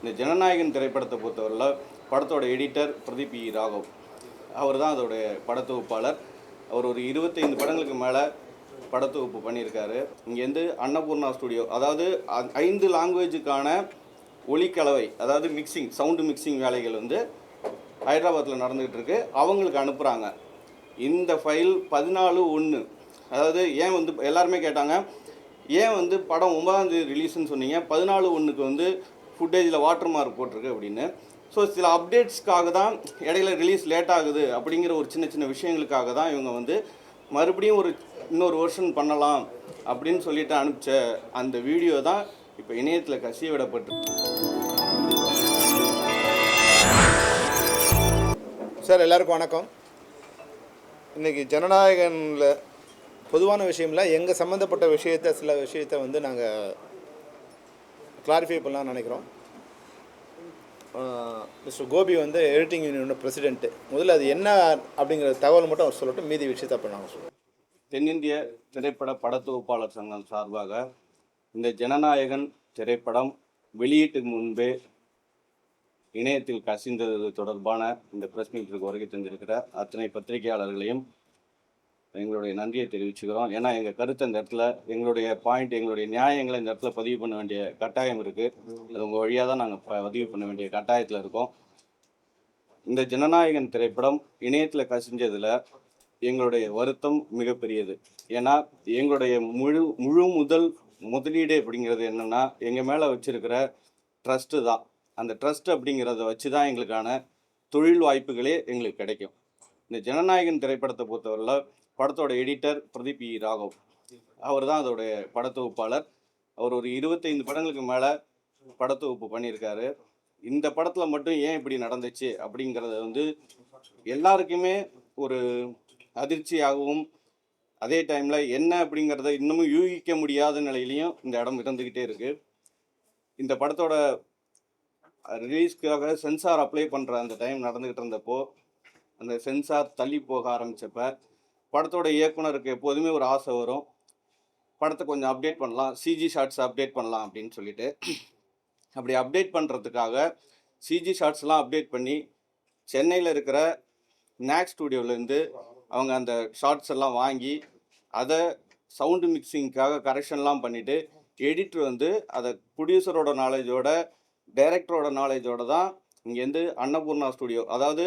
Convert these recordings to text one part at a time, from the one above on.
இந்த ஜனநாயகன் திரைப்படத்தை பொறுத்தவரையில் படத்தோட எடிட்டர் பிரதீப் ராகவ். அவர் தான் அதோடைய படத்தொகுப்பாளர். அவர் ஒரு 25 படங்களுக்கு மேலே படத்தொகுப்பு பண்ணியிருக்காரு. இங்கேருந்து அன்னபூர்ணா ஸ்டுடியோ, அதாவது 5 லாங்குவேஜுக்கான ஒலிக்கலவை, அதாவது மிக்சிங், சவுண்டு மிக்சிங் வேலைகள் ஹைதராபாத்தில் நடந்துகிட்டு இருக்கு. அவங்களுக்கு அனுப்புகிறாங்க. இந்த ஃபைல் 14/1, அதாவது ஏன் எல்லாருமே கேட்டாங்க, ஏன் படம் 9ஆம் தேதி ரிலீஸ்ன்னு சொன்னீங்க, 14/1க்கு ஃபுட்டேஜில் வாட்டர் மார்க் போட்டிருக்கு அப்படின்னு. ஸோ சில அப்டேட்ஸ்க்காக தான் இடையில ரிலீஸ் லேட் ஆகுது அப்படிங்கிற ஒரு சின்ன சின்ன விஷயங்களுக்காக தான் இவங்க மறுபடியும் இன்னொரு வெர்ஷன் பண்ணலாம் அப்படின்னு சொல்லிட்டு அனுப்பிச்ச அந்த வீடியோ தான் இப்போ இணையத்தில் கசிய விடப்பட்டு. சார், எல்லாருக்கும் வணக்கம். இன்றைக்கி ஜனநாயகனில் பொதுவான விஷயம்ல எங்கள் சம்மந்தப்பட்ட சில விஷயத்தை நாங்கள் கிளாரிஃபை பண்ணலாம்னு நினைக்கிறோம். மிஸ்டர் கோபி எடிட்டிங் யூனியனோட பிரசிடென்ட்டு. முதல்ல அது என்ன அப்படிங்கிற தகவல் மட்டும் அவர் சொல்லட்டும், மீதி விஷயத்தை அப்போ நாங்கள் சொல்லுவோம். தென்னிந்திய திரைப்பட படத்தொகுப்பாளர் சங்கம் சார்பாக இந்த ஜனநாயகன் திரைப்படம் வெளியீட்டுக்கு முன்பே இணையத்தில் கசிந்தது தொடர்பான இந்த ப்ரெஸ் மீட்டிற்கு வருகை தந்திருக்கிற அத்தனை பத்திரிகையாளர்களையும் எங்களுடைய நன்றியை தெரிவிச்சுக்கிறோம். ஏன்னா எங்கள் கருத்து அந்த இடத்துல, எங்களுடைய பாயிண்ட், எங்களுடைய நியாயங்களை இந்த இடத்துல பதிவு பண்ண வேண்டிய கட்டாயம் இருக்குது. அது உங்கள் வழியாக தான் நாங்கள் பதிவு பண்ண வேண்டிய கட்டாயத்தில் இருக்கோம். இந்த ஜனநாயகன் திரைப்படம் இணையத்தில் கசிஞ்சதில் எங்களுடைய வருத்தம் மிகப்பெரியது. ஏன்னா எங்களுடைய முழு முதலீடு அப்படிங்கிறது என்னென்னா, எங்கள் மேலே வச்சுருக்கிற ட்ரஸ்ட்டு தான். அந்த ட்ரஸ்ட் அப்படிங்கிறத வச்சு தான் எங்களுக்கான தொழில் வாய்ப்புகளே எங்களுக்கு கிடைக்கும். இந்த ஜனநாயகன் திரைப்படத்தை பொறுத்தவரையில் படத்தோட எடிட்டர் பிரதீப் ராகவ். அவர் தான் அதோடைய படத்தொகுப்பாளர். அவர் ஒரு 25 படங்களுக்கு மேலே படத்தொகுப்பு பண்ணியிருக்காரு. இந்த படத்தில் மட்டும் ஏன் இப்படி நடந்துச்சு அப்படிங்கிறத எல்லாருக்குமே ஒரு அதிர்ச்சியாகவும், அதே டைமில் என்ன அப்படிங்கிறத இன்னமும் யூகிக்க முடியாத நிலையிலையும் இந்த இடம் இருந்துக்கிட்டே இருக்குது. இந்த படத்தோட ரிலீஸ்க்காக சென்சார் அப்ளை பண்ணுற அந்த டைம் நடந்துக்கிட்டு இருந்தப்போ, அந்த சென்சார் தள்ளி போக ஆரம்பித்தப்ப படத்தோட இயக்குனருக்கு எப்போதுமே ஒரு ஆசை வரும், படத்தை கொஞ்சம் அப்டேட் பண்ணலாம், சிஜி ஷார்ட்ஸ் அப்டேட் பண்ணலாம் அப்படின்னு சொல்லிட்டு. அப்படி அப்டேட் பண்ணுறதுக்காக சிஜி ஷார்ட்ஸ்லாம் அப்டேட் பண்ணி சென்னையில் இருக்கிற நாக் ஸ்டூடியோவிலேருந்து அவங்க அந்த ஷார்ட்ஸ் எல்லாம் வாங்கி அதை சவுண்டு மிக்சிங்க்காக கரெக்ஷன்லாம் பண்ணிவிட்டு, எடிட்டர் அதை ப்ரொடியூசரோட நாலேஜோட, டைரக்டரோட நாலேஜோட தான் இங்கேருந்து அன்னபூர்ணா ஸ்டுடியோ, அதாவது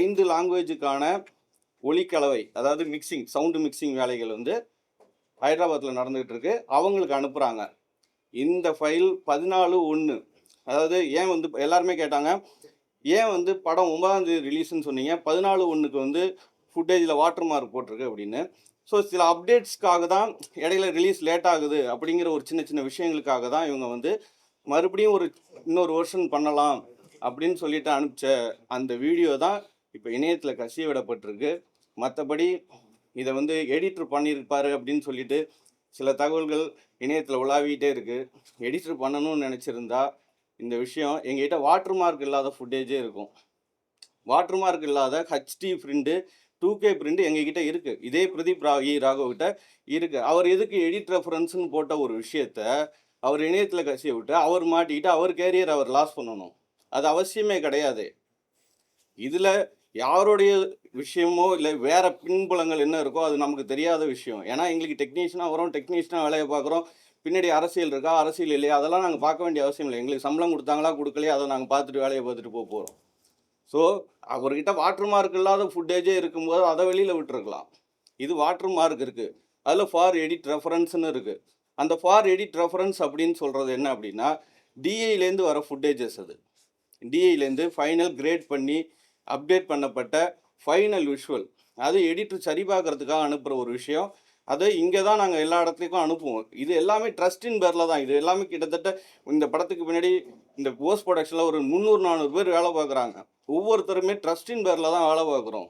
5 லாங்குவேஜுக்கான ஒலிக்கலவை, அதாவது மிக்சிங், சவுண்டு மிக்சிங் வேலைகள் ஹைதராபாத்தில் நடந்துகிட்டு இருக்கு. அவங்களுக்கு அனுப்புகிறாங்க. இந்த ஃபைல் 14/1, அதாவது ஏன் எல்லாருமே கேட்டாங்க, ஏன் படம் 9ஆம் தேதி ரிலீஸ்ன்னு சொன்னீங்க, 14/1க்கு ஃபுட்டேஜில் வாட்டர் மார்க் போட்டிருக்கு அப்படின்னு. ஸோ சில அப்டேட்ஸ்க்காக தான் இடையில ரிலீஸ் லேட் ஆகுது அப்படிங்கிற ஒரு சின்ன சின்ன விஷயங்களுக்காக தான் இவங்க மறுபடியும் இன்னொரு வெர்ஷன் பண்ணலாம் அப்படின்னு சொல்லிட்டு அனுப்பிச்ச அந்த வீடியோ தான் இப்போ இணையத்தில் கசிய விடப்பட்டிருக்கு. மற்றபடி இதை எடிட்டர் பண்ணியிருப்பார் அப்படின்னு சொல்லிட்டு சில தகவல்கள் இணையத்தில் உலாவிக்கிட்டே இருக்குது. எடிட்டர் பண்ணணும்னு நினச்சிருந்தா இந்த விஷயம் எங்ககிட்ட வாட்டர் மார்க் இல்லாத ஃபுட்டேஜே இருக்கும். வாட்டர் மார்க் இல்லாத ஹெச்டி பிரிண்ட்டு, 2K பிரிண்ட் எங்ககிட்ட இருக்குது. இதே பிரதீப் ராகவ்கிட்ட இருக்குது. அவர் எதுக்கு எடிட் ரெஃபரன்ஸ்னு போட்ட ஒரு விஷயத்த அவர் இணையத்தில் கசிய விட்டு அவர் மாட்டிக்கிட்டு அவர் கேரியர் அவர் லாஸ் பண்ணணும். அது அவசியமே கிடையாது. இதில் யாருடைய விஷயமோ இல்லை வேறு பின்புலங்கள் என்ன இருக்கோ அது நமக்கு தெரியாத விஷயம். ஏன்னா எங்களுக்கு டெக்னீஷியனாக வரோம், டெக்னீஷியனாக வேலையை பார்க்குறோம். பின்னாடி அரசியல் இருக்கா, அரசியல் இல்லையா, அதெல்லாம் நாங்கள் பார்க்க வேண்டிய அவசியம் இல்லை. எங்களுக்கு சம்பளம் கொடுத்தாங்களா கொடுக்கலையா அதை நாங்கள் பார்த்துட்டு வேலையை பார்த்துட்டு போகிறோம். ஸோ அவர்கிட்ட வாட்டர் மார்க் இல்லாத ஃபுட்டேஜே இருக்கும்போது அதை வெளியில் விட்டுருக்கலாம். இது வாட்டர் மார்க் இருக்குது, அதில் ஃபார் எடிட் ரெஃபரன்ஸ்னு இருக்குது. அந்த ஃபார் எடிட் ரெஃபரன்ஸ் அப்படின்னு சொல்கிறது என்ன அப்படின்னா, டிஐலேருந்து வர ஃபுட்டேஜஸ். அது டிஐலேருந்து ஃபைனல் கிரேட் பண்ணி அப்டேட் பண்ணப்பட்ட ஃபைனல் விஷுவல். அது எடிட்டர் சரி பார்க்குறதுக்காக அனுப்புகிற ஒரு விஷயம். அதை இங்கே தான் நாங்கள் எல்லா இடத்துலையும் அனுப்புவோம். இது எல்லாமே ட்ரஸ்டின் பேரில் தான். இது எல்லாமே கிட்டத்தட்ட இந்த படத்துக்கு பின்னாடி இந்த போஸ்ட் ப்ரொடக்ஷனில் ஒரு 300-400 பேர் வேலை பார்க்குறாங்க. ஒவ்வொருத்தருமே ட்ரஸ்டின் பேரில் தான் வேலை பார்க்குறோம்.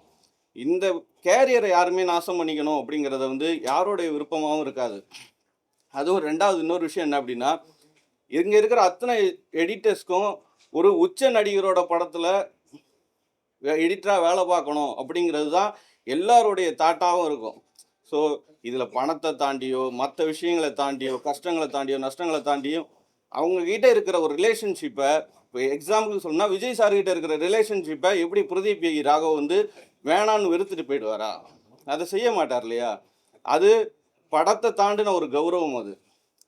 இந்த கேரியரை யாருமே நாசம் பண்ணிக்கணும் அப்படிங்கிறத யாரோடைய விருப்பமாகவும் இருக்காது. அதுவும் ரெண்டாவது இன்னொரு விஷயம் என்ன அப்படின்னா, இங்கே இருக்கிற அத்தனை எடிட்டர்ஸ்க்கும் ஒரு உச்ச நடிகரோட படத்தில் எடிட்டராக வேலை பார்க்கணும் அப்படிங்கிறது தான் எல்லாருடைய தாட்டாகவும் இருக்கும். ஸோ இதில் பணத்தை தாண்டியோ, மற்ற விஷயங்களை தாண்டியோ, கஷ்டங்களை தாண்டியோ, நஷ்டங்களை தாண்டியும் அவங்கக்கிட்ட இருக்கிற ஒரு ரிலேஷன்ஷிப்பை இப்போ எக்ஸாம்பிள் சொன்னால் விஜய் சார்கிட்ட இருக்கிற ரிலேஷன்ஷிப்பை எப்படி பிரதீப் ராகவ் வந்து வேணான்னு வெறுத்துட்டு போயிடுவாரா? அதை செய்ய மாட்டார் இல்லையா? அது படத்தை தாண்டின ஒரு கௌரவம், அது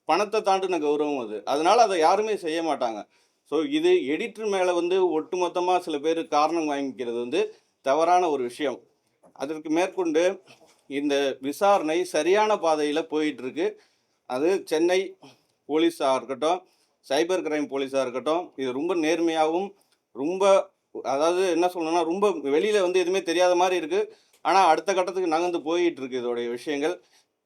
பணத்தை தாண்டின கௌரவம் அது. அதனால அதை யாருமே செய்ய மாட்டாங்க. ஸோ இது எடிட்டர் மேலே வந்து ஒட்டுமொத்தமாக சில பேர் காரணம் வாங்கிக்கிறது வந்து தவறான ஒரு விஷயம். அதற்கு மேற்கொண்டு இந்த விசாரணை சரியான பாதையில் போயிட்டுருக்கு. அது சென்னை போலீஸாக இருக்கட்டும், சைபர் கிரைம் போலீஸாக இருக்கட்டும், இது ரொம்ப நேர்மையாகவும் ரொம்ப, அதாவது என்ன சொல்லணும்னா, ரொம்ப வெளியில் வந்து எதுவுமே தெரியாத மாதிரி இருக்குது. ஆனால் அடுத்த கட்டத்துக்கு நகர்ந்து போயிட்டு இருக்கு இதோடைய விஷயங்கள்.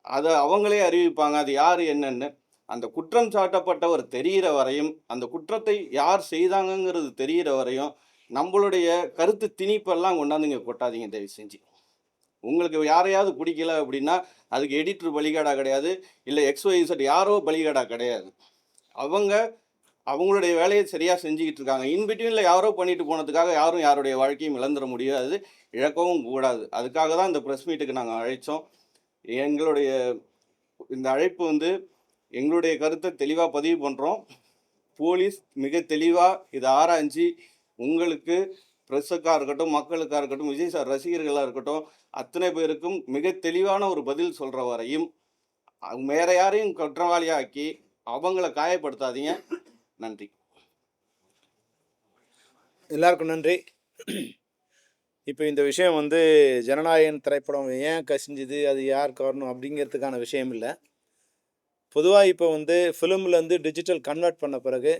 அதை அவங்களே அறிவிப்பாங்க அது யார் என்னன்னு. அந்த குற்றம் சாட்டப்பட்டவர் தெரிகிற வரையும், அந்த குற்றத்தை யார் செய்தாங்கங்கிறது தெரிகிற வரையும் நம்மளுடைய கருத்து திணிப்பெல்லாம் கொண்டாந்து இங்கே கொட்டாதீங்க தயவு செஞ்சு. உங்களுக்கு யாரையாவது பிடிக்கல அப்படின்னா அதுக்கு எடிட்டர் பலிகாடா கிடையாது, இல்லை XYZ யாரோ பலிகாடா கிடையாது. அவங்க அவங்களுடைய வேலையை சரியாக செஞ்சுக்கிட்டு இருக்காங்க. இன்பிட்வீனில் யாரோ பண்ணிட்டு போனதுக்காக யாரும் யாருடைய வாழ்க்கையும் இழந்துட முடியாது, இழக்கவும் கூடாது. அதுக்காக தான் இந்த ப்ரெஸ் மீட்டுக்கு நாங்கள் அழைச்சோம். எங்களுடைய இந்த அழைப்பு வந்து எங்களுடைய கருத்தை தெளிவாக பதிவு பண்ணுறோம். போலீஸ் மிக தெளிவாக இதை ஆராய்ஞ்சு உங்களுக்கு, ப்ரெஸ்ஸுக்காக இருக்கட்டும், மக்களுக்காக இருக்கட்டும், விஜய் சார் ரசிகர்களாக இருக்கட்டும், அத்தனை பேருக்கும் மிக தெளிவான ஒரு பதில் சொல்கிற வரையும் வேற யாரையும் குற்றவாளியாக்கி அவங்கள காயப்படுத்தாதீங்க. நன்றி. எல்லாருக்கும் நன்றி. இப்போ இந்த விஷயம் வந்து ஜனநாயகன் திரைப்படம் ஏன் கசிஞ்சுது, அது யார் காரணம் அப்படிங்கிறதுக்கான விஷயம் இல்லை. பொதுவாக இப்போ வந்து ஃபிலிம்லேருந்து டிஜிட்டல் கன்வெர்ட் பண்ண பிறகு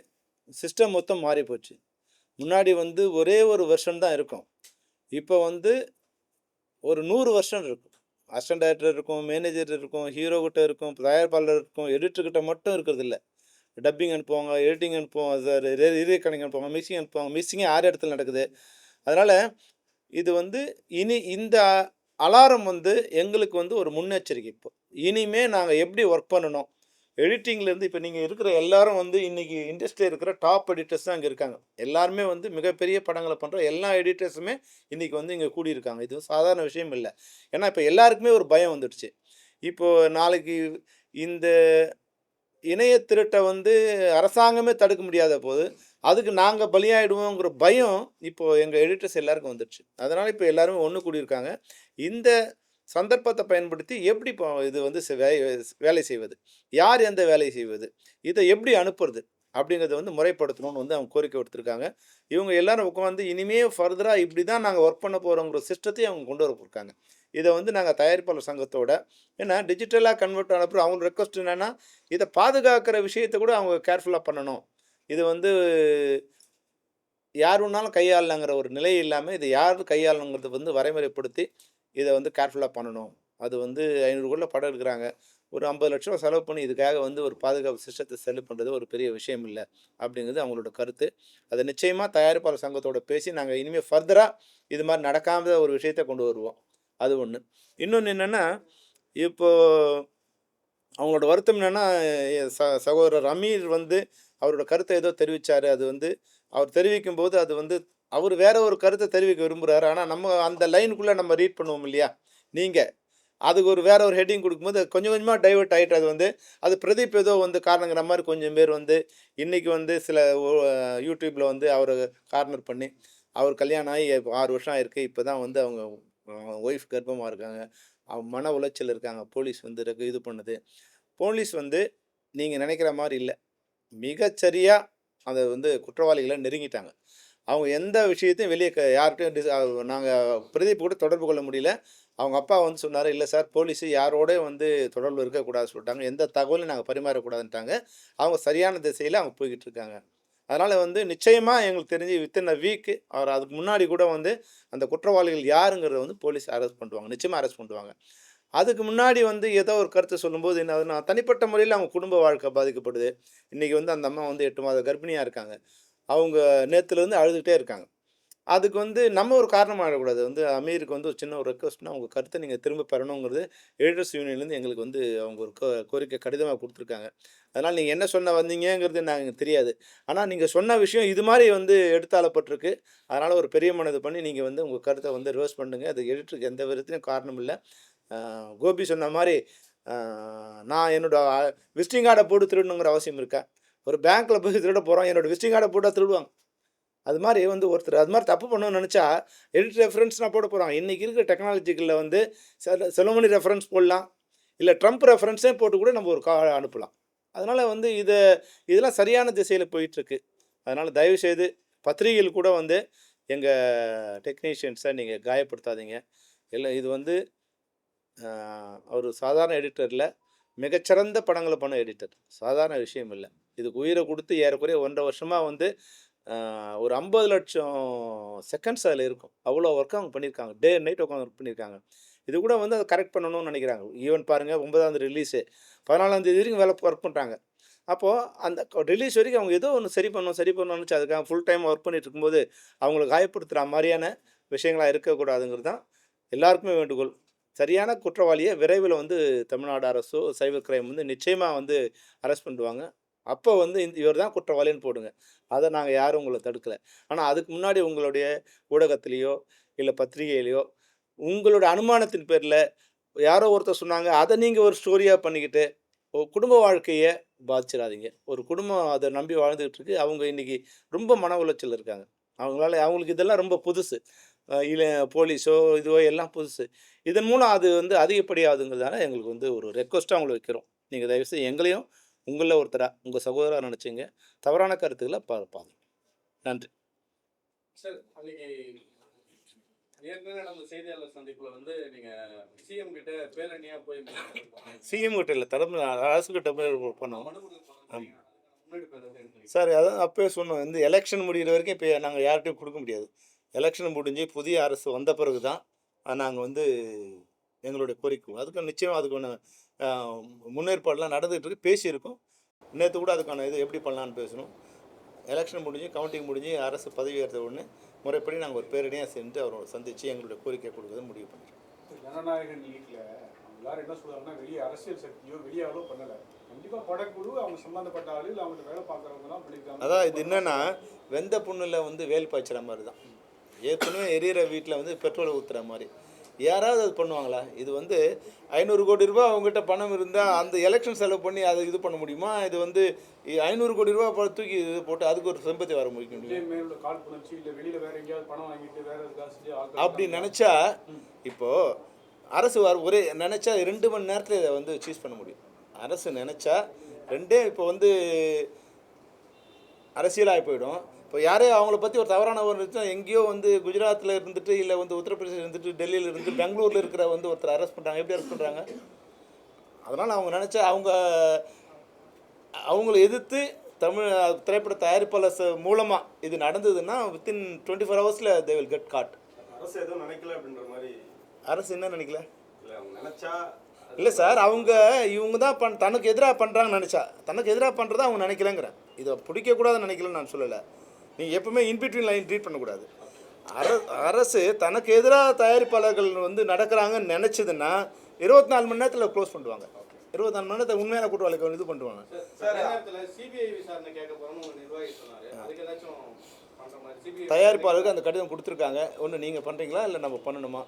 சிஸ்டம் மொத்தம் மாறி போச்சு. முன்னாடி வந்து ஒரே ஒரு வெர்ஷன் தான் இருக்கும். இப்போ வந்து ஒரு 100 வெர்ஷன் இருக்கும். அசிஸ்டன்ட் டைரக்டர் இருக்கும், மேனேஜர் இருக்கும், ஹீரோ கிட்ட இருக்கும், தயாரிப்பாளர் இருக்கும், எடிட்டர்கிட்ட மட்டும் இருக்கிறது இல்லை. டப்பிங் அனுப்புவாங்க, எடிட்டிங் அனுப்புவாங்க, ரீரெக்கார்டிங் அனுப்புவாங்க, மிக்சிங் அனுப்புவாங்க. மிக்சிங்கே 6 இடத்துல நடக்குது. அதனால் இது வந்து இனி இந்த அலாரம் வந்து எங்களுக்கு வந்து ஒரு முன்னெச்சரிக்கை. இப்போ இனிமே நாங்கள் எப்படி ஒர்க் பண்ணணும், எடிட்டிங்லேருந்து இப்போ நீங்கள் இருக்கிற எல்லாரும் வந்து இன்றைக்கி இண்டஸ்ட்ரியில் இருக்கிற டாப் எடிட்டர்ஸ் தான் இங்கே இருக்காங்க. எல்லாருமே வந்து மிகப்பெரிய படங்களை பண்ணுற எல்லா எடிட்டர்ஸுமே இன்றைக்கி வந்து இங்கே கூடியிருக்காங்க. இது சாதாரண விஷயம் இல்லை. ஏன்னா இப்போ எல்லாருக்குமே ஒரு பயம் வந்துடுச்சு. இப்போது நாளைக்கு இந்த இணைய திருட்டை வந்து அரசாங்கமே தடுக்க முடியாத போது அதுக்கு நாங்கள் பலியாயிடுவோங்கிற பயம் இப்போது எங்கள் எடிட்டர்ஸ் எல்லாருக்கும் வந்துடுச்சு. அதனால் இப்போ எல்லாருமே ஒன்று கூடியிருக்காங்க. இந்த சந்தர்ப்பத்தை பயன்படுத்தி எப்படி இப்போ இது வந்து வேலை செய்வது, யார் எந்த வேலை செய்வது, இதை எப்படி அனுப்புறது அப்படிங்கிறத வந்து முறைப்படுத்தணும்னு வந்து அவங்க கோரிக்கை கொடுத்துருக்காங்க. இவங்க எல்லாரும் உட்காந்து இனிமேல் ஃபர்தராக இப்படி தான் நாங்கள் ஒர்க் பண்ண போகிறோங்கிற சிஸ்டத்தையும் அவங்க கொண்டு வர போயிருக்காங்க. இதை வந்து நாங்கள் தயாரிப்பாளர் சங்கத்தோட, ஏன்னா டிஜிட்டலாக கன்வெர்ட் ஆனப்போ அவங்க ரெக்வஸ்ட் என்னென்னா இதை பாதுகாக்கிற விஷயத்தை கூட அவங்க கேர்ஃபுல்லாக பண்ணணும். இது வந்து யார் வேணாலும் கையாளலாங்கிற ஒரு நிலை இல்லாமல் இதை யார் கையாளணுங்கிறத வந்து வரைமுறைப்படுத்தி இதை வந்து கேர்ஃபுல்லாக பண்ணணும். அது வந்து 500 கோடியில் படம் எடுக்கிறாங்க, ஒரு 50 லட்ச ரூபா செலவு பண்ணி இதுக்காக வந்து ஒரு பாதுகாப்பு சிஸ்டத்தை செலவு பண்ணுறது ஒரு பெரிய விஷயம் இல்லை அப்படிங்கிறது அவங்களோட கருத்து. அதை நிச்சயமாக தயாரிப்பாளர் சங்கத்தோட பேசி நாங்கள் இனிமேல் ஃபர்தராக இது மாதிரி நடக்காத ஒரு விஷயத்தை கொண்டு வருவோம். அது ஒன்று. இன்னொன்று என்னென்னா, இப்போது அவங்களோட வருத்தம் என்னென்னா, சகோதரர் அமீர் வந்து அவரோட கருத்தை ஏதோ தெரிவித்தார். அது வந்து அவர் தெரிவிக்கும் போது அது வந்து அவர் வேற ஒரு கருத்தை தெரிவிக்க விரும்புகிறாரு. ஆனால் நம்ம அந்த லைனுக்குள்ளே நம்ம ரீட் பண்ணுவோம் இல்லையா, நீங்கள் அதுக்கு ஒரு வேற ஒரு ஹெட்டிங் கொடுக்கும்போது கொஞ்சம் கொஞ்சமாக டைவர்ட் ஆகிட்டு அது வந்து அது பிரதீப் ஏதோ வந்து காரணங்கிற மாதிரி கொஞ்சம் பேர் வந்து இன்றைக்கி வந்து சில யூடியூப்பில் வந்து அவரை கார்னர் பண்ணி, அவர் கல்யாணம் ஆகி 6 வருஷம் ஆயிருக்கு, இப்போ தான் வந்து அவங்க ஒய்ஃப் கர்ப்பமாக இருக்காங்க, அவங்க மன உளைச்சல் இருக்காங்க, போலீஸ் வந்து இது பண்ணுது. போலீஸ் வந்து நீங்கள் நினைக்கிற மாதிரி இல்லை, மிகச்சரியாக அதை வந்து குற்றவாளிகளை நெருங்கிட்டாங்க. அவங்க எந்த விஷயத்தையும் வெளியே யார்கிட்டையும் நாங்கள் பிரதீப் கூட தொடர்பு கொள்ள முடியல. அவங்க அப்பா வந்து சொன்னார், இல்லை சார் போலீஸு யாரோட வந்து தொடர்பு இருக்கக்கூடாதுன்னு சொல்லிட்டாங்க, எந்த தகவலையும் நாங்கள் பரிமாறக்கூடாதுன்ட்டாங்க. அவங்க சரியான திசையில் அவங்க போய்கிட்டு இருக்காங்க. அதனால் வந்து நிச்சயமாக எங்களுக்கு தெரிஞ்சு வித்தின் அ வீக்கு அவர் அதுக்கு முன்னாடி கூட வந்து அந்த குற்றவாளிகள் யாருங்கிறத வந்து போலீஸ் அரெஸ்ட் பண்ணுவாங்க, நிச்சயமாக அரெஸ்ட் பண்ணுவாங்க. அதுக்கு முன்னாடி வந்து ஏதோ ஒரு கருத்தை சொல்லும்போது என்ன ஆகுதுன்னா, தனிப்பட்ட முறையில் அவங்க குடும்ப வாழ்க்கை பாதிக்கப்படுது. இன்றைக்கி வந்து அந்த அம்மா வந்து 8 மாத கர்ப்பிணியாக இருக்காங்க. அவங்க நேற்றுலேருந்து அழுதுகிட்டே இருக்காங்க. அதுக்கு வந்து நம்ம ஒரு காரணமாக ஆகிடக்கூடாது. வந்து அமீருக்கு வந்து ஒரு சின்ன ஒரு ரெக்வஸ்ட்னா, அவங்க கருத்தை நீங்கள் திரும்ப பெறணுங்கிறது எடிட்டர்ஸ் யூனியன்லேருந்து எங்களுக்கு வந்து அவங்க ஒரு கோரிக்கை கடிதமாக கொடுத்துருக்காங்க. அதனால் நீங்கள் என்ன சொன்ன வந்தீங்கங்கிறது எனக்கு தெரியாது. ஆனால் நீங்கள் சொன்ன விஷயம் இது மாதிரி வந்து எடுத்தாளப்பட்டிருக்கு. அதனால் ஒரு பெரிய மனது பண்ணி நீங்கள் வந்து உங்கள் கருத்தை வந்து ரிவர்ஸ் பண்ணுங்கள். அது எடிட்டருக்கு எந்த விதத்துலையும் காரணம் இல்லை. கோபி சொன்ன மாதிரி நான் என்னோடய விசிட்டிங் கார்டை போட்டு திருடணுங்கிற அவசியம் இருக்கா? ஒரு பேங்க்கில் போய் திருட போகிறோம், என்னோடய விசிட்டிங் கார்டை போட்டால் திருடுவாங்க. அது மாதிரி வந்து ஒருத்தர் அது மாதிரி தப்பு பண்ணணும்னு நினச்சா எடிட் ரெஃபரன்ஸ்னால் போட போகிறாங்க. இன்றைக்கி இருக்கிற டெக்னாலஜிகளில் வந்து செலமணி ரெஃபரன்ஸ் போடலாம், இல்லை ட்ரம்ப் ரெஃபரன்ஸே போட்டு கூட நம்ம ஒரு அனுப்பலாம். அதனால் வந்து இதெல்லாம் சரியான திசையில் போயிட்டுருக்கு. அதனால் தயவுசெய்து பத்திரிகைகள் கூட வந்து எங்கள் டெக்னீஷியன்ஸை நீங்கள் காயப்படுத்தாதீங்க. இது வந்து அவர் சாதாரண எடிட்டரில் மிகச்சிறந்த படங்களை பண்ண எடிட்டர், சாதாரண விஷயம் இல்லை. இதுக்கு உயிரை கொடுத்து ஏறக்குறைய 1.5 வருஷமாக வந்து ஒரு 50 லட்சம் செகண்ட்ஸ் அதில் இருக்கும். அவ்வளோ ஒர்க் அவங்க பண்ணியிருக்காங்க. டே அண்ட் நைட் உட்காந்து ஒர்க் பண்ணியிருக்காங்க. இது கூட வந்து அதை கரெக்ட் பண்ணணும்னு நினைக்கிறாங்க. ஈவன் பாருங்கள், 9ஆம் ரிலீஸு 14ஆம் தேதி வரைக்கும் வேலை ஒர்க் பண்ணுறாங்க. அப்போது அந்த ரிலீஸ் வரைக்கும் அவங்க ஏதோ ஒன்று சரி பண்ணணும்னு நினச்சி அதுக்காக ஃபுல் டைம் ஒர்க் பண்ணிட்டு இருக்கும்போது அவங்களை காயப்படுத்துகிற மாதிரியான விஷயங்களாக இருக்கக்கூடாதுங்கிறது தான் எல்லாருக்குமே வேண்டுகோள். சரியான குற்றவாளியை விரைவில் வந்து தமிழ்நாடு அரசோ சைபர் கிரைம் வந்து நிச்சயமாக வந்து அரெஸ்ட் பண்ணுவாங்க. அப்போ வந்து இவர் தான் குற்றவாளின்னு போடுங்க. அதை நாங்கள் யாரும் உங்களை தடுக்கலை. ஆனால் அதுக்கு முன்னாடி உங்களுடைய ஊடகத்திலேயோ இல்லை பத்திரிகையிலையோ உங்களோட அனுமானத்தின் பேரில் யாரோ ஒருத்தர் சொன்னாங்க, அதை நீங்கள் ஒரு ஸ்டோரியாக பண்ணிக்கிட்டு குடும்ப வாழ்க்கையை பாதிச்சிடாதீங்க. ஒரு குடும்பம் அதை நம்பி வாழ்ந்துக்கிட்டு இருக்கு. அவங்க இன்றைக்கி ரொம்ப மன உளைச்சல் இருக்காங்க. அவங்களுக்கு இதெல்லாம் ரொம்ப புதுசு. இல்லை போலீஸோ இதுவோ எல்லாம் புதுசு. இதன் மூலம் அது வந்து அதிகப்படியாகுதுங்கிறதால எங்களுக்கு வந்து ஒரு ரெக்வஸ்ட்டாக அவங்களை வைக்கிறோம். நீங்கள் தயவுசெய்து எங்களையும் உங்களில் ஒருத்தராக உங்கள் சகோதரராக நினச்சிங்க. தவறான கருத்துக்களை பார்ப்பாங்க. நன்றி சார். அன்றைக்கி ஏற்கனவே நடந்த செய்தியாளர் சந்திப்பில் வந்து நீங்கள் சிஎம் கிட்ட பேரணியாக போய் சிஎம் கிட்ட இல்லை, அரசு கிட்ட போய் பண்ணோம் சார். அதான் அப்போயே சொன்னோம், இந்த எலெக்ஷன் முடிகிற வரைக்கும் இப்போ நாங்கள் யார்கிட்டையும் கொடுக்க முடியாது. எலெக்ஷன் முடிஞ்சு புதிய அரசு வந்த பிறகு தான் நாங்கள் வந்து எங்களுடைய கோரிக்கை அதுக்கு நிச்சயம் அதுக்கான முன்னேற்பாடெலாம் நடந்துகிட்டு இருக்கு, பேசியிருக்கோம். நேற்று கூட அதுக்கான இது எப்படி பண்ணலான்னு பேசணும். எலெக்ஷன் முடிஞ்சு கவுண்டிங் முடிஞ்சு அரசு பதவி ஏற்ற உடனே முறைப்படி நாங்கள் ஒரு பேரணியாக சென்று அவரை சந்தித்து எங்களுடைய கோரிக்கை கொடுக்குறது முடிவு பண்ணிடுறோம். ஜனநாயக நீட்டில் எல்லாரும் என்ன சொல்கிறாங்கன்னா வெளியே அரசியல் சக்தியோ வெளியாவோ பண்ணலை. கண்டிப்பாக படக்குழு அவங்க சம்மந்தப்பட்ட ஆளுகள் அவங்கள்ட்ட வேலை பார்க்குறவங்கலாம் பண்ணியிருக்காங்க. அதான் இது என்னென்னா வெந்த புண்ணில் வந்து வேல் பாய்ச்சுற மாதிரி தான். ஏற்கனவே எரியிற வீட்டில் வந்து பெட்ரோல் ஊற்றுற மாதிரி யாராவது அது பண்ணுவாங்களா? இது வந்து 500 கோடி ரூபா அவங்ககிட்ட பணம் இருந்தால் அந்த எலெக்ஷன் செலவு பண்ணி அதை இது பண்ண முடியுமா? இது வந்து 500 கோடி ரூபா தூக்கி இது போட்டு அதுக்கு ஒரு செம்பத்தி வர முடியும். அப்படி நினச்சா இப்போது அரசு ஒரே நினச்சா 2 மணி நேரத்தில் இதை வந்து சூஸ் பண்ண முடியும். அரசு நினச்சா இப்போ வந்து அரசியலாகி போயிடும். இப்போ யாரையும் அவங்கள பற்றி ஒரு தவறான ஒரு இருந்துச்சுன்னா எங்கேயோ வந்து குஜராத்தில் இருந்துட்டு இல்லை வந்து உத்தரப்பிரதேசில் இருந்துட்டு டெல்லியில் இருந்து பெங்களூரில் இருக்கிற வந்து ஒருத்தர் அரெஸ்ட் பண்ணுறாங்க. எப்படி அரெஸ்ட் பண்ணுறாங்க? அதனால் அவங்க நினச்சா அவங்கள எதிர்த்து தமிழ் திரைப்பட தயாரிப்பாளர் மூலமாக இது நடந்ததுன்னா வித்தின் 24 ஹவர்ஸில் தே வில் கெட் காட். அரசு எதுவும் நினைக்கல அப்படின்ற மாதிரி. அரசு என்ன நினைக்கல? இல்லை அவங்க நினச்சா இல்லை சார், இவங்க தான் தனக்கு எதிராக பண்ணுறாங்கன்னு நினச்சா தனக்கு எதிராக பண்ணுறதா அவங்க நினைக்கலங்கிறேன். இதை பிடிக்கக்கூடாதுன்னு நினைக்கலன்னு நான் சொல்லலை. நீங்கள் எப்பவுமே இன்பிட்வீன் லைன் ட்ரீட் பண்ணக்கூடாது. அரசு தனக்கு எதிராக தயாரிப்பாளர்கள் வந்து நடக்கிறாங்கன்னு நினச்சதுன்னா 24 மணி நேரத்தில் க்ளோஸ் பண்ணுவாங்க. 24 மணி நேரத்தில் உண்மையான குற்றவாளிகள் இது பண்ணுவாங்க. தயாரிப்பாளருக்கு அந்த கடிதம் கொடுத்துருக்காங்க. ஒன்று நீங்கள் பண்ணுறீங்களா இல்லை நம்ம பண்ணணுமா?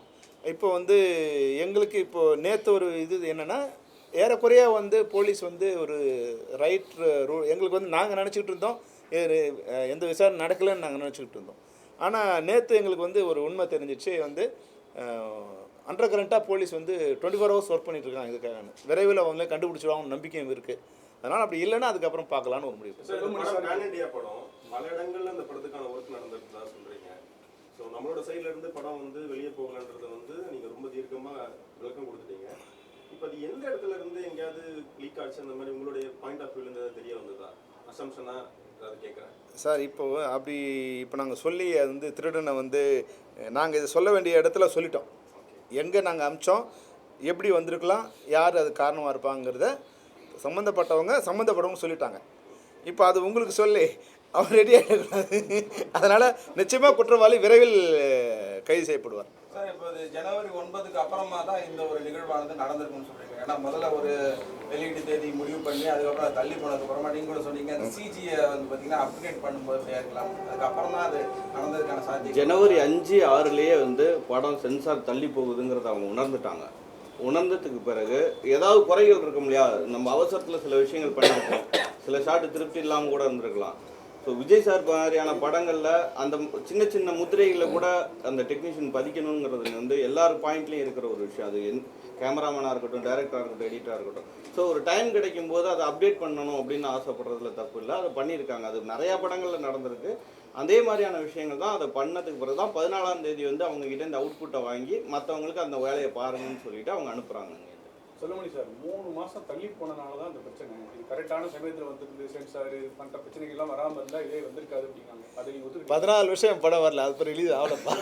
இப்போ வந்து எங்களுக்கு இப்போது நேற்று ஒரு இது என்னென்னா ஏறக்குறைய வந்து போலீஸ் வந்து ஒரு ரைட் எங்களுக்கு வந்து நாங்கள் நினச்சிக்கிட்டு இருந்தோம் எந்த விசாரணை நடக்கலைன்னு நாங்கள் நினச்சிக்கிட்டு இருந்தோம். ஆனால் நேற்று எங்களுக்கு வந்து ஒரு உண்மை தெரிஞ்சிச்சு. வந்து அண்டர் கரண்ட்டாக போலீஸ் வந்து 24 ஹவர்ஸ் ஒர்க் பண்ணிட்டு இருக்காங்க. இதுக்காக விரைவில் அவங்களே கண்டுபிடிச்சிடுவாங்க நம்பிக்கையும் இருக்குது. அதனால் அப்படி இல்லைன்னா அதுக்கப்புறம் பார்க்கலான்னு ஒரு முடிவு. படம் பல இடங்கள்ல இந்த படத்துக்கான ஒர்க் நடந்துட்டு தான் சொல்கிறீங்க. ஸோ நம்மளோட சைடில் இருந்து படம் வந்து வெளியே போகலன்றதை வந்து நீங்கள் ரொம்ப தீர்க்கமாக விளக்கம் கொடுத்துட்டீங்க. இப்போ அது எந்த இடத்துல இருந்து எங்கேயாவது லீக் ஆச்சு அந்த மாதிரி உங்களுடைய பாயிண்ட் ஆஃப் வியூலேருந்து தெரிய வந்ததா? அசம்ஷனாக அதை கேட்குறேன் சார். இப்போ நாங்கள் சொல்லி அது வந்து திருடனை வந்து நாங்கள் இதை சொல்ல வேண்டிய இடத்துல சொல்லிட்டோம். எங்கே நாங்கள் அமிச்சோம், எப்படி வந்திருக்கலாம், யார் அது காரணமாக இருப்பாங்கிறத சம்மந்தப்பட்டவங்க சொல்லிட்டாங்க. இப்போ அது உங்களுக்கு சொல்லி அவர் ரெடி ஆகிடக்கூடாது. அதனால் நிச்சயமாக குற்றவாளி விரைவில் கைது செய்யப்படுவார். சார், இப்போ ஜனவரி 9க்கு அப்புறமா தான் இந்த ஒரு நிகழ்வானது நடந்திருக்குன்னு சொல்கிறீங்க. ஏன்னா முதல்ல ஒரு வெளியீட்டு தேதி முடிவு பண்ணி அதுக்கப்புறம் தள்ளி போனதுக்கப்புறமா நீங்கள் கூட சொன்னீங்க அந்த சிஜியை வந்து பார்த்தீங்கன்னா அப்டேட் பண்ணும்போது இருக்கலாம். அதுக்கப்புறம் தான் அது நடந்ததுக்கான சாத்தியம். ஜனவரி 5, 6லேயே வந்து படம் சென்சார் தள்ளி போகுதுங்கிறத அவங்க உணர்ந்துட்டாங்க. உணர்ந்ததுக்கு பிறகு ஏதாவது குறைகள் இருக்கும் இல்லையா? நம்ம அவசரத்தில் சில விஷயங்கள் பண்ணியிருக்கோம். சில ஷாட்டு திருப்தி இல்லாமல் கூட இருந்திருக்கலாம். ஸோ விஜய் சார் மாதிரியான படங்களில் அந்த சின்ன சின்ன முத்திரைகளை கூட அந்த டெக்னீஷியன் பதிக்கணுங்கிறது வந்து எல்லார் பாயிண்ட்லேயும் இருக்கிற ஒரு விஷயம். அது கேமராமேனாக இருக்கட்டும், டைரக்டராக இருக்கட்டும், எடிட்டராக இருக்கட்டும். ஸோ ஒரு டைம் கிடைக்கும் போது அதை அப்டேட் பண்ணணும் அப்படின்னு ஆசைப்படுறதுல தப்பு இல்லை. அதை பண்ணியிருக்காங்க. அது நிறையா படங்களில் நடந்திருக்கு. அதே மாதிரியான விஷயங்கள் தான் அதை பண்ணதுக்கு பிறகு தான் 14ஆம் தேதி வந்து அவங்ககிட்ட இந்த அவுட்புட்டை வாங்கி மற்றவங்களுக்கு அந்த வேலையை பாருங்கன்னு சொல்லிட்டு அவங்க அனுப்புகிறாங்க. சொல்லுமணி சார் 3 மாதம் தள்ளி போனனால தான் அந்த பிரச்சனை. இது கரெக்டான சமயத்தில் வந்துருந்து சென்சார் மற்ற பிரச்சனைகள்லாம் வராமல் இருந்தால் இதே வந்திருக்காது அப்படின்னாங்க. அதை நீங்கள் ஒத்துக்கிட்டு 14 வருஷம் படம் வரல, அது இப்போ ரிலீஸ் ஆகலப்பா.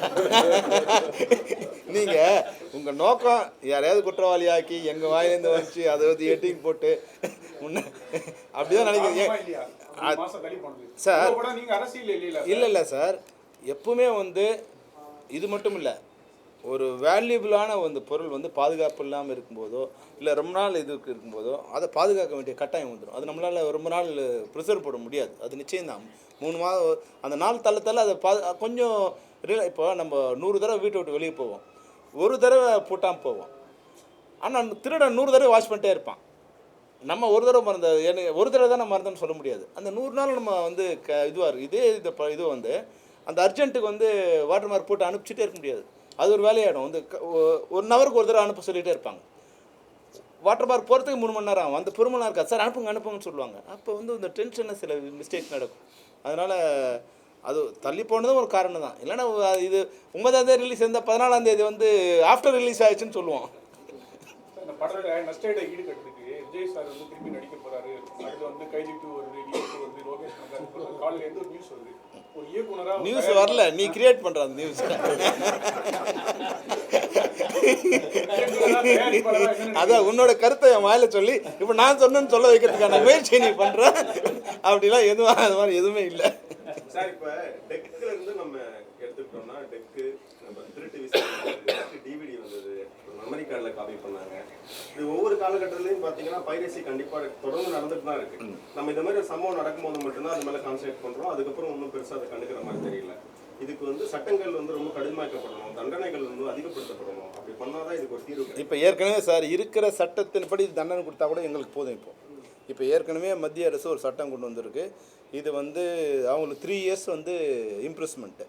நீங்கள் உங்கள் நோக்கம் யாரையாவது குற்றவாளியாக்கி எங்கள் வாயிலேருந்து வந்துச்சு அதை வந்து எட்டிங் போட்டு முன்ன அப்படிதான் நினைக்கிறீங்க இல்லையா? 3 மாதம் தள்ளி போனது சார். நீங்கள் அரசியல் இல்லையா? இல்லை சார், எப்பவுமே வந்து இது மட்டும் இல்லை, ஒரு வேல்யூபிளான வந்து பொருள் வந்து பாதுகாப்பு இல்லாமல் இருக்கும்போதோ இல்லை ரொம்ப நாள் இதுக்கு இருக்கும்போதோ அதை பாதுகாக்க வேண்டிய கட்டாயம் வந்துடும். அது நம்மளால் ரொம்ப நாள் ப்ரிசர்வ் பண்ண முடியாது. அது நிச்சயம்தான். 3 மாதம் அந்த நாள் தள்ள அதை கொஞ்சம் இப்போ நம்ம 100 தடவை வீட்டை விட்டு வெளியே போவோம், ஒரு தடவை பூட்டாமல் போவோம். ஆனால் திருடன் 100 தடவை வாஷ் பண்ணிட்டே இருப்பான். நம்ம ஒரு தடவை ஒரு தடவை தான் நம்ம மறந்தோன்னு சொல்ல முடியாது. அந்த 100 நாள் நம்ம வந்து இதுவாக இருக்குது. இது வந்து அந்த அர்ஜென்ட்டுக்கு வந்து வாட்டர் மார்க் போட்டு அனுப்பிச்சிட்டே இருக்க முடியாது. அது ஒரு வேலையாயிடும். வந்து 1 ஹவருக்கு ஒரு தடவை அனுப்ப சொல்லிகிட்டே இருப்பாங்க. வாட்டர் பார்க் போகிறதுக்கு 3 மணி நேரம் ஆகும். அந்த பொறுமைலாம் இருக்காது. சார் அனுப்புங்கன்னு சொல்லுவாங்க. அப்போ வந்து இந்த டென்ஷனில் சில மிஸ்டேக் நடக்கும். அதனால் அது தள்ளி போனதும் ஒரு காரணம் தான். இல்லைன்னா இது 9ஆம் தேதி ரிலீஸ் இருந்தால் 14ஆம் தேதி வந்து ஆஃப்டர் ரிலீஸ் ஆயிடுச்சுன்னு சொல்லுவோம். இந்த படத்தில் நஷ்டஈடை ஈடுகட்டுறதுக்கு விஜய் சார் வந்து திரும்பி நடிக்க போகிறாரு. அடுத்து வந்து கைதி 2 வருது, வந்து லோகேஷ் கனகராஜ் காலையில் எந்த ஒரு நியூஸ் வருது. ஒரு இயக்குனராக நியூஸ் வரல, நீ கிரியேட் பண்ணுற அந்த நியூஸ். அதான் உன்னோட கருத்தை என் வாயில சொல்லி இப்போ நான் சொன்னேன்னு சொல்ல வைக்கிறதுக்கான முயற்சி நீ பண்ற. அப்படிலாம் எதுவும் அது மாதிரி எதுவுமே இல்லை சார். இப்போ டெக்கில் இருந்து நம்ம எடுத்துக்கிட்டோம்னா டெக்கு நம்ம திருட்டு விசாரிச்சு டிவிடி வந்தது, மெமரி கார்டில் காப்பி பண்ணாங்க. இது ஒவ்வொரு காலகட்டத்திலையும் பார்த்தீங்கன்னா பைரசி கண்டிப்பாக தொடர்ந்து நடந்துட்டு தான் இருக்கு. நம்ம இந்த மாதிரி ஒரு சம்பவம் நடக்கும்போது மட்டும்தான் அது மேலே கான்சன்ட்ரேட் பண்ணுறோம். அதுக்கப்புறம் ஒன்றும் பெருசாக அதை கண்டுக்கிற மாதிரி தெரியல. இதுக்கு வந்து சட்டங்கள் வந்து ரொம்ப கடுமையாக்கப்படணும், தண்டனைகள் வந்து அதிகப்படுத்தப்படணும். அப்படி பண்ணாதான் இதுக்கு ஒரு தீர்வு. இப்போ ஏற்கனவே சார் இருக்கிற சட்டத்தின்படி தண்டனை கொடுத்தா கூட எங்களுக்கு போதும். இப்போ ஏற்கனவே மத்திய அரசு ஒரு சட்டம் கொண்டு வந்திருக்கு. இது வந்து அவங்களுக்கு 3 இயர்ஸ் வந்து இம்ப்ரூவ்மெண்ட்டு,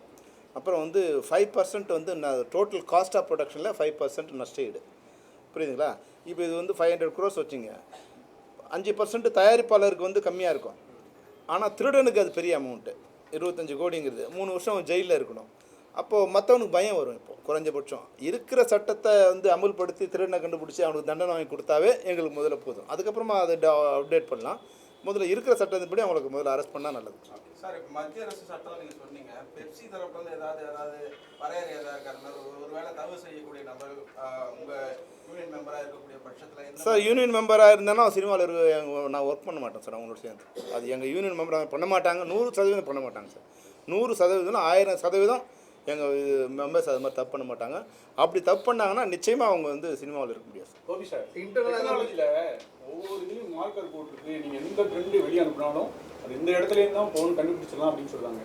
அப்புறம் வந்து 5% வந்து டோட்டல் காஸ்ட் ஆஃப் ப்ரொடக்ஷனில் 5% நஷ்டஈடு. புரியுதுங்களா? இப்போ இது வந்து 500 crores வச்சுங்க. 5% தயாரிப்பாளருக்கு வந்து கம்மியாக இருக்கும். ஆனால் திருடனுக்கு அது பெரிய அமௌண்ட்டு. 25 கோடிங்கிறது 3 வருஷம் ஜெயிலில் இருக்கணும். அப்போது மற்றவனுக்கு பயம் வரும். இப்போது குறைஞ்சபட்சம் இருக்கிற சட்டத்தை வந்து அமுல்படுத்தி திருடனை கண்டுபிடிச்சி அவனுக்கு தண்டனை வாங்கி கொடுத்தாவே எங்களுக்கு முதல்ல போதும். அதுக்கப்புறமா அதை அப்டேட் பண்ணலாம். முதல்ல இருக்கிற சட்டத்தின்படி அவங்களுக்கு முதல்ல அரெஸ்ட் பண்ணால் நல்லது. சார், இப்போ மத்திய அரசு சட்டம் நீங்கள் சொன்னீங்க, பெப்சி தரப்புல ஏதாவது வரையறை ஏதாவது இருக்காருன்னா ஒருவேளை தவறு செய்யக்கூடிய நபர்கள் உங்கள் யூனியன் மெம்பராக இருக்கக்கூடிய பட்சத்தில் சார் யூனியன் மெம்பராக இருந்தாலும் சினிமாவில் நான் ஒர்க் பண்ண மாட்டேன் சார். அவங்களோட சேர்ந்து அது எங்கள் யூனியன் மெம்பராக பண்ண மாட்டாங்க. 100% பண்ண மாட்டாங்க சார். 100% 1000% எங்கள் மெம்பர்ஸ் அது மாதிரி தப்பு பண்ண மாட்டாங்க. அப்படி தப்பு பண்ணாங்கன்னா நிச்சயமாக அவங்க வந்து சினிமாவில் இருக்க முடியாது சார். கோபி சார், டெக்னாலஜியில் ஒவ்வொரு இதுலையும் மார்க்கர் போட்டுருக்கு. நீங்கள் எந்த ட்ரெண்டு வெளியே அனுப்பினாலும் அது இந்த இடத்துலேருந்து தான் போகணும் கண்டுபிடிச்சிடலாம் அப்படின்னு சொல்கிறாங்க.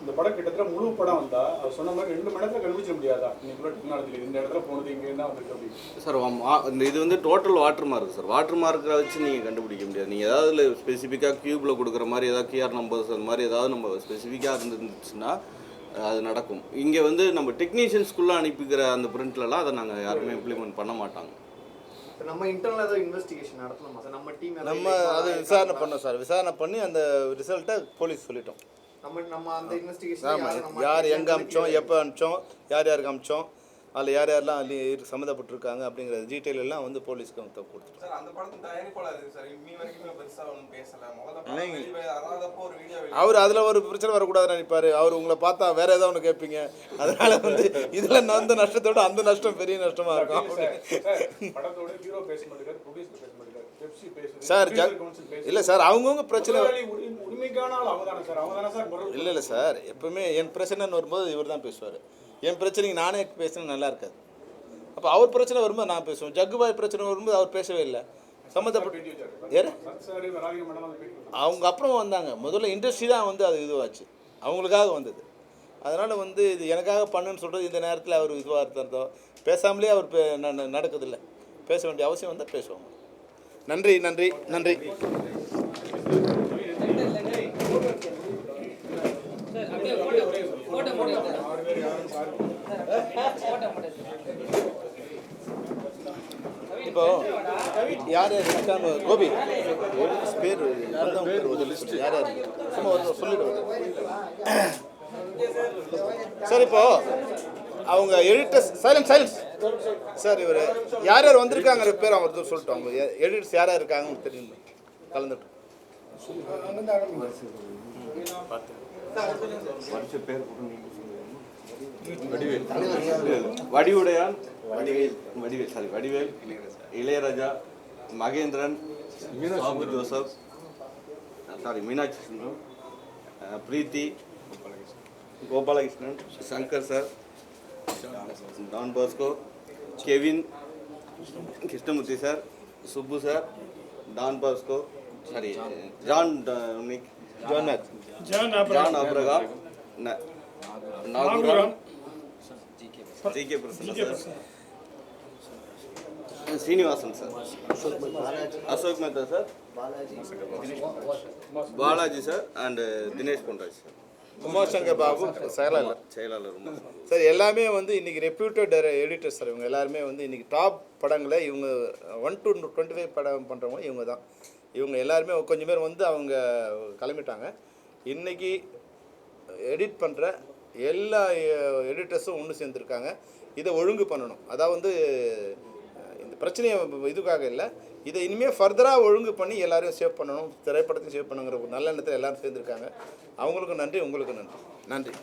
இந்த படம் கிட்டத்தட்ட முழு படம் வந்தால் அது சொன்ன மாதிரி 2 மணி நேரத்தில் கண்டுபிடிச்சிட முடியாதா? இன்னைக்குள்ள டெக்னாலஜியில் இந்த இடத்துல போனது இங்கே தான் வந்துருக்கு அப்படின்னு சார். இந்த இது வந்து total water mark sir. Water மார்க்கை வச்சு நீங்கள் கண்டுபிடிக்க முடியாது. நீங்கள் ஏதாவது ஸ்பெசிஃபிக்காக க்யூப்பில் கொடுக்குற மாதிரி ஏதாவது கியூஆர் நம்பர்ஸ் அந்த மாதிரி ஏதாவது நம்ம ஸ்பெசிஃபிக்காக இருந்துச்சுன்னா அது நடக்கும். இங்கே வந்து நம்ம டெக்னீஷியன்ஸ்குள்ளே அனுப்பிக்கிற அந்த பிரிண்ட்லலாம் அதை நாங்கள் யாருமே இம்ப்ளிமெண்ட் பண்ண மாட்டாங்க. நம்ம இன்டர்னல் ஏதாவது இன்வெஸ்டிகேஷன் நடத்தலாமா சார்? நம்ம டீம் நம்ம அதை விசாரணை பண்ணோம் சார். விசாரணை பண்ணி அந்த ரிசல்ட்டை போலீஸ் சொல்லிட்டோம். நம்ம அந்த இன்வெஸ்டிகேஷன் ஆமாம், யார் எங்கே அமிச்சோம், எப்போ அமிச்சோம், யார் யாருக்கு அமிச்சோம், அதில் யார் யாரெல்லாம் சம்மந்தப்பட்டிருக்காங்க அப்படிங்கிற டீட்டெயில் எல்லாம் வந்து போலீஸ்க்கு கொடுத்துருவோம் சார். அந்த படத்தின் தயாரிப்பாளர் இருக்குது சார், இன்னி வரைக்குமே பெருசாக ஒன்றும் பேசலை. முதல்ல ஒரு வீடியோ அவர் அதில் ஒரு பிரச்சனை வரக்கூடாதுன்னு நினைப்பார். அவர் உங்களை பார்த்தா வேற ஏதாவது ஒன்று கேட்பீங்க. அதனால வந்து இதில் அந்த நஷ்டத்தோட அந்த நஷ்டம் பெரிய நஷ்டமாக இருக்கும். படத்தோட ஹீரோ பேச மாட்டேங்கிறார், ப்ரொடியூசர் பேச மாட்டேங்கிறார், பெப்சி பேசுது சார். இல்லை சார், அவங்கவுங்க பிரச்சனை உரிமைக்கான ஆள் அவங்க தானே சார். அவங்க தானே சார். இல்லை சார், எப்பவுமே என் பிரச்சனைன்னு வரும்போது இவர் தான் பேசுவார். என் பிரச்சனைக்கு நானே பேசினா நல்லா இருக்காது. அப்போ அவர் பிரச்சனை வரும்போது நான் பேசுவேன். ஜக்குபாய் பிரச்சனை வரும்போது அவர் பேசவே இல்லை. சம்மந்தப்பட்டு அவங்க அப்புறம் வந்தாங்க. முதல்ல இண்டஸ்ட்ரி தான் வந்து அது இதுவாச்சு, அவங்களுக்காக வந்தது. அதனால் வந்து இது எனக்காக பண்ணுன்னு சொல்கிறது இந்த நேரத்தில் அவர் இதுவாக இருந்தோ பேசாமலே அவர் நடக்குதில்லை. பேச வேண்டிய அவசியம் வந்தால் பேசுவாங்க. நன்றி நன்றி நன்றி. இப்போ யார் யார் இருக்கான்னு கோபி பேர் யார் யார் சும்மா சொல்லிடுவோம் சார். இப்போ அவங்க எடிட்டர்ஸ் சைலன்ஸ் சார், இவர் யார் யார் வந்திருக்காங்கிற பேர் அவங்க சொல்லிட்டோம். அவங்க எடிட்டர்ஸ் யார் யார் இருக்காங்கன்னு தெரியும் கலந்துட்டு Vadivudaiyan Vadivel Ilaiyaraaja Mahendran Sabu Joseph Meenakshi Sundaram Preethi Gopalakrishnan Shankar sir Don Bosco Kevin Krishnamoorthy sir Subbu sir Don Bosco John Abraham Nagooram G K. Prasanna sir Srinivasan sir Ashok Mehta sir Balaji sir and Dinesh Ponraj sir Umashankar Babu செயலாளர் சார். எல்லாமே வந்து இன்றைக்கி ரெப்யூட்டட் எடிட்டர்ஸ் சார். இவங்க எல்லாருமே வந்து இன்றைக்கி டாப் படங்களை இவங்க 1 to 25 படம் பண்ணுறவங்க இவங்க தான். இவங்க எல்லாருமே கொஞ்சம் பேர் வந்து அவங்க கிளம்பிட்டாங்க. இன்றைக்கி எடிட் பண்ணுற எல்லா எடிட்டர்ஸும் ஒன்று சேர்ந்துருக்காங்க. இதை ஒழுங்கு பண்ணணும். அதாவது இந்த பிரச்சனையை இதுக்காக இல்லை, இதை இனிமேல் ஃபர்தராக ஒழுங்கு பண்ணி எல்லாரையும் சேவ் பண்ணணும், திரைப்படத்தையும் சேவ் பண்ணுங்கிற ஒரு நல்ல எண்ணத்தில் எல்லோரும் சேர்ந்துருக்காங்க. அவங்களுக்கும் நன்றி, உங்களுக்கும் நன்றி.